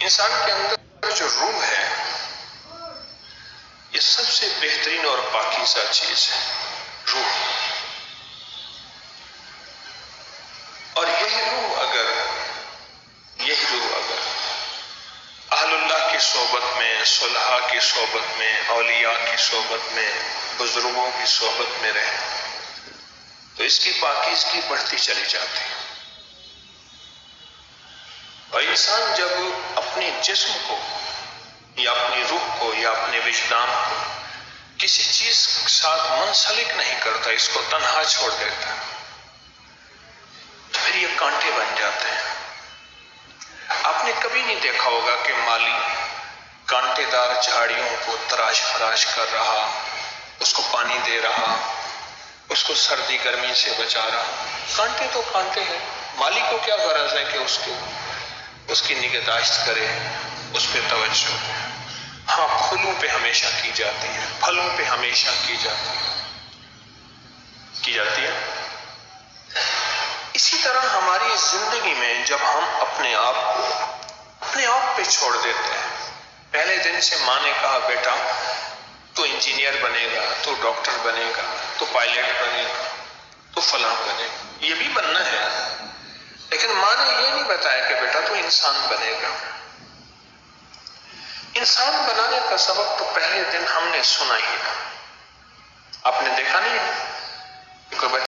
انسان کے اندر جو روح ہے یہ سب سے بہترین اور پاکیزہ چیز ہے، روح۔ اور یہی روح اگر اہل اللہ کی صحبت میں، صلحاء کی صحبت میں، اولیاء کی صحبت میں، بزرگوں کی صحبت میں رہے تو اس کی پاکیزگی بڑھتی چلی جاتی ہے۔ اور انسان جب اپنے جسم کو یا اپنی روح کو یا اپنے وجدان کو کسی چیز کے ساتھ منسلک نہیں کرتا، اس کو تنہا چھوڑ دیتا ہے، تو پھر یہ کانٹے بن جاتے ہیں۔ آپ نے کبھی نہیں دیکھا ہوگا کہ مالی کانٹے دار جھاڑیوں کو تراش کر رہا، اس کو پانی دے رہا، اس کو سردی گرمی سے بچا رہا۔ کانٹے تو کانٹے ہیں، مالی کو کیا غرض ہے کہ اس کی نگہداشت کرے، اس پہ توجہ دے۔ ہاں، پھولوں پہ ہمیشہ کی جاتی ہے، پھلوں پہ ہمیشہ کی جاتی ہے۔ اسی طرح ہماری زندگی میں جب ہم اپنے آپ پہ چھوڑ دیتے ہیں، پہلے دن سے ماں نے کہا بیٹا تو انجینئر بنے گا، تو ڈاکٹر بنے گا، تو پائلٹ بنے گا، تو فلاں بنے گا، یہ بھی بننا ہے، لیکن ماں نے یہ نہیں بتایا کہ بیٹا تو انسان بنے گا۔ انسان بنانے کا سبق تو پہلے دن ہم نے سنا ہی تھا۔ آپ نے دیکھا نہیں کہ کوئی